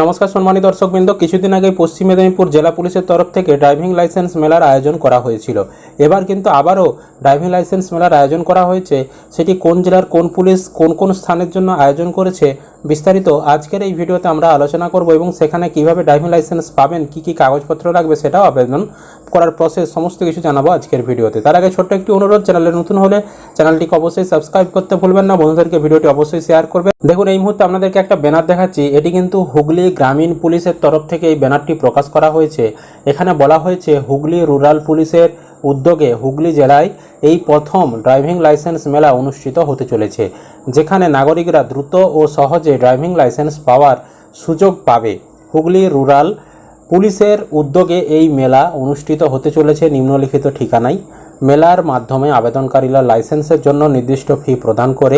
নমস্কার সম্মানিত দর্শকবৃন্দ, কিছুদিন আগে পশ্চিম মেদিনীপুর জেলা পুলিশের তরফ থেকে ড্রাইভিং লাইসেন্স মেলার আয়োজন করা হয়েছিল। এবার কিন্তু আবারও ড্রাইভিং লাইসেন্স মেলার আয়োজন করা হয়েছে। সেটি কোন জেলার কোন পুলিশ কোন কোন স্থানের জন্য আয়োজন করেছে বিস্তারিত আজকের এই ভিডিওতে আমরা আলোচনা করব এবং সেখানে কিভাবে ড্রাইভিং লাইসেন্স পাবেন, কি কি কাগজপত্র লাগবে সেটাও আবেদন করার প্রসেস সমস্ত কিছু জানাবো আজকের ভিডিওতে। তার আগে ছোট্ট একটি অনুরোধ, চ্যানেলে নতুন হলে চ্যানেলটিকে অবশ্যই সাবস্ক্রাইব করতে ভুলবেন না, বন্ধুদেরকে ভিডিওটি অবশ্যই শেয়ার করবেন। দেখুন, এই মুহূর্তে আপনাদেরকে একটা ব্যানার দেখাচ্ছি। এটি কিন্তু হুগলি গ্রামীণ পুলিশের তরফ থেকে এই ব্যানারটি প্রকাশ করা হয়েছে। এখানে বলা হয়েছে হুগলি রুরাল পুলিশের উদ্যোগে হুগলি জেলায় এই প্রথম ড্রাইভিং লাইসেন্স মেলা অনুষ্ঠিত হতে চলেছে, যেখানে নাগরিকরা দ্রুত ও সহজে ড্রাইভিং লাইসেন্স পাওয়ার সুযোগ পাবে। হুগলি রুরাল পুলিশের উদ্যোগে এই মেলা অনুষ্ঠিত হতে চলেছে নিম্নলিখিত ঠিকানায়। মেলার মাধ্যমে আবেদনকারীরা লাইসেন্সের জন্য নির্দিষ্ট ফি প্রদান করে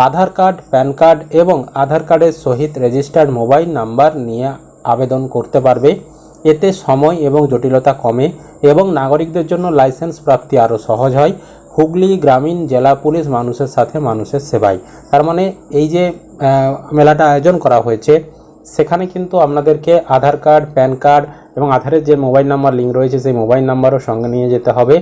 আধার কার্ড, প্যান কার্ড এবং আধার কার্ডের সহিত রেজিস্টার্ড মোবাইল নাম্বার নিয়ে আবেদন করতে পারবে। এতে সময় এবং জটিলতা কমে এবং নাগরিকদের জন্য লাইসেন্স প্রাপ্তি আরও সহজ হয়। হুগলি গ্রামীণ জেলা পুলিশ মানুষের সাথে মানুষের সেবায়। তার মানে এই যে মেলাটা আয়োজন করা হয়েছে, সেখানে কিন্তু আপনাদেরকে আধার কার্ড, প্যান কার্ড এবং আধারের যে মোবাইল নাম্বার লিঙ্ক রয়েছে সেই মোবাইল নাম্বারও সঙ্গে নিয়ে যেতে হবে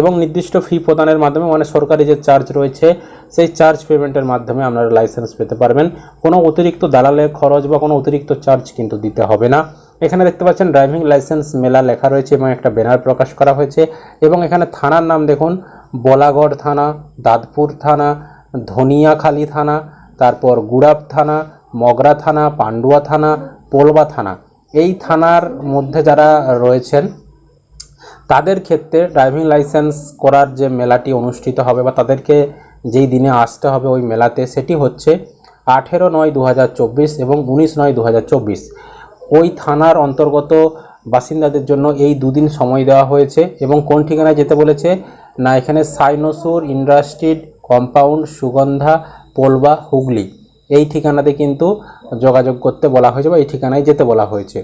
এবং নির্দিষ্ট ফি প্রদানের মাধ্যমে, মানে সরকারি যে চার্জ রয়েছে সেই চার্জ পেমেন্টের মাধ্যমে আপনারা লাইসেন্স পেতে পারবেন। কোনো অতিরিক্ত দালালের খরচ বা কোনো অতিরিক্ত চার্জ কিন্তু দিতে হবে না। এখানে দেখতে পাচ্ছেন ড্রাইভিং লাইসেন্স মেলা লেখা রয়েছে এবং একটা ব্যানার প্রকাশ করা হয়েছে এবং এখানে থানার নাম দেখুন, বলাগড় থানা, দাঁতপুর থানা, ধনিয়াখালী থানা, তারপর গুড়াব থানা, মগরা থানা, পান্ডুয়া থানা, পোলবা থানা। এই থানার মধ্যে যারা রয়েছেন তাদের ক্ষেত্রে ড্রাইভিং লাইসেন্স করার যে মেলাটি অনুষ্ঠিত হবে বা তাদেরকে যেই দিনে আসতে হবে ওই মেলাতে, সেটি হচ্ছে 18/9/2024 এবং 19/9/2024। ওই থানার অন্তর্গত বাসিন্দাদের জন্য এই দুদিন সময় দেওয়া হয়েছে এবং কোন ঠিকানায় যেতে বলেছে না, এখানে সাইনোসুর ইন্ডাস্ট্রিড কম্পাউন্ড, সুগন্ধা, পোলবা, হুগলি, এই ঠিকানাতে কিন্তু যোগাযোগ করতে বলা হয়েছে বা এই ঠিকানায় যেতে বলা হয়েছে।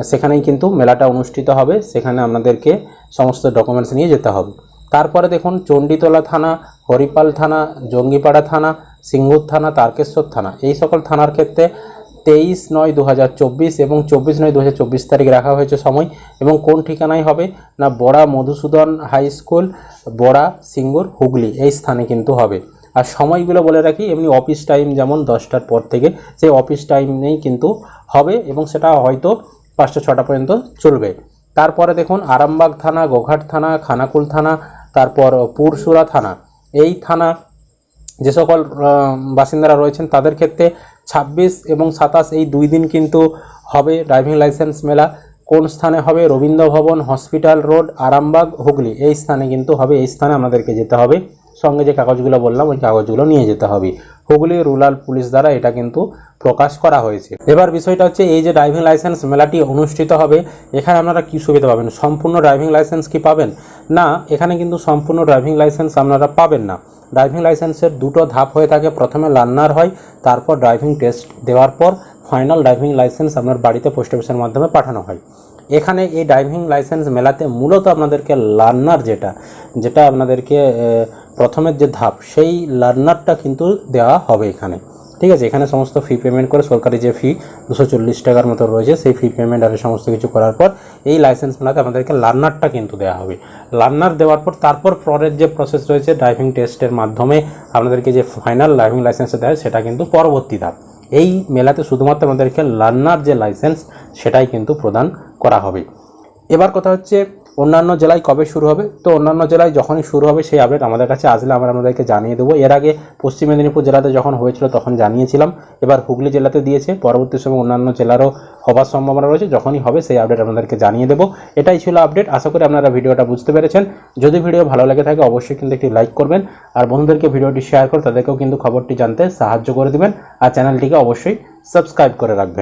সেখানেই কিন্তু মেলাটা অনুষ্ঠিত হবে, সেখানে আপনাদেরকে সমস্ত ডকুমেন্টস নিয়ে যেতে হবে। তারপরে দেখুন, চণ্ডীতলা থানা, হরিপাল থানা, জঙ্গিপাড়া থানা, সিঙ্গুর থানা, তারকেশ্বর থানা, এই সকল থানার ক্ষেত্রে 23/9/2024 এবং 24/9/2024 তারিখ রাখা হয়েছে সময়। এবং কোন ঠিকানায় হবে না, বড়া মধুসূদন হাই স্কুল, বড়া, সিঙ্গুর, হুগলি, এই স্থানে কিন্তু হবে। আর সময়গুলো বলে রাখি, এমনি অফিস টাইম যেমন 10টার পর থেকে, সেই অফিস টাইমেই কিন্তু হবে এবং সেটা হয়তো 5টা-6টা পর্যন্ত চলবে। তারপরে দেখুন, আরামবাগ থানা, গোঘাট থানা, খানাকুল থানা, তারপর পুরসুরা থানা, এই থানা যে সকল বাসিন্দারা রয়েছেন তাদের ক্ষেত্রে 26 এবং 27 এই 2 দিন কিন্তু হবে ড্রাইভিং লাইসেন্স মেলা। কোন স্থানে হবে? রবীন্দ্র ভবন, হসপিটাল রোড, আরামবাগ, হুগলি, এই স্থানে কিন্তু হবে। এই স্থানে আমাদেরকে যেতে হবে, সঙ্গে যে কাগজগুলো বললাম ওই কাগজগুলো নিয়ে যেতে হবে। হুগলি রুরাল পুলিশ দ্বারা এটা কিন্তু প্রকাশ করা হয়েছে। এবার বিষয়টা হচ্ছে, এই যে ড্রাইভিং লাইসেন্স মেলাটি অনুষ্ঠিত হবে, এখানে আপনারা কি সুবিধা পাবেন? সম্পূর্ণ ড্রাইভিং লাইসেন্স কি পাবেন? না, এখানে কিন্তু সম্পূর্ণ ড্রাইভিং লাইসেন্স আপনারা পাবেন না। ড্রাইভিং লাইসেন্সের দুটো ধাপ হয়ে থাকে, প্রথমে লার্নার হয়, তারপর ড্রাইভিং টেস্ট দেওয়ার পর ফাইনাল ড্রাইভিং লাইসেন্স আপনার বাড়িতে পোস্ট অফিসের মাধ্যমে পাঠানো হয়। এখানে এই ড্রাইভিং লাইসেন্স মেলাতে মূলত আপনাদেরকে লার্নার যেটা আপনাদেরকে প্রথমের যে ধাপ, সেই লার্নারটা কিন্তু দেওয়া হবে এখানে, ঠিক আছে। এখানে সমস্ত ফি পেমেন্ট করে, সরকারি যে ফি 240 টাকার মতো রয়েছে, সেই ফি পেমেন্ট আর সমস্ত কিছু করার পর এই লাইসেন্স মেলাতে আমাদেরকে লার্নারটা কিন্তু দেওয়া হবে। লার্নার দেওয়ার পর তারপর পরের যে প্রসেস রয়েছে ড্রাইভিং টেস্টের মাধ্যমে আপনাদেরকে যে ফাইনাল ড্রাইভিং লাইসেন্সটা দেয়, সেটা কিন্তু পরবর্তী ধাপ। এই মেলাতে শুধুমাত্র আমাদেরকে লার্নার যে লাইসেন্স সেটাই কিন্তু প্রদান করা হবে। এবার কথা হচ্ছে, অন্যান্য জেলায় কবে শুরু হবে? তো অন্যান্য জেলায় যখনই শুরু হবে সেই আপডেট আমাদের কাছে আসলে আমরা আপনাদেরকে জানিয়ে দেবো। এর আগে পশ্চিম মেদিনীপুর জেলাতে যখন হয়েছিল তখন জানিয়েছিলাম, এবার হুগলি জেলাতে দিয়েছে, পরবর্তী সময় অন্যান্য জেলারও হবার সম্ভাবনা রয়েছে। যখনই হবে সেই আপডেট আপনাদেরকে জানিয়ে দেবো। এটাই ছিল আপডেট। আশা করি আপনারা ভিডিওটা বুঝতে পেরেছেন। যদি ভিডিও ভালো লেগে থাকে অবশ্যই কিন্তু একটি লাইক করবেন আর বন্ধুদেরকে ভিডিওটি শেয়ার করে তাদেরকেও কিন্তু খবরটি জানতে সাহায্য করে দেবেন আর চ্যানেলটিকে অবশ্যই সাবস্ক্রাইব করে রাখবেন।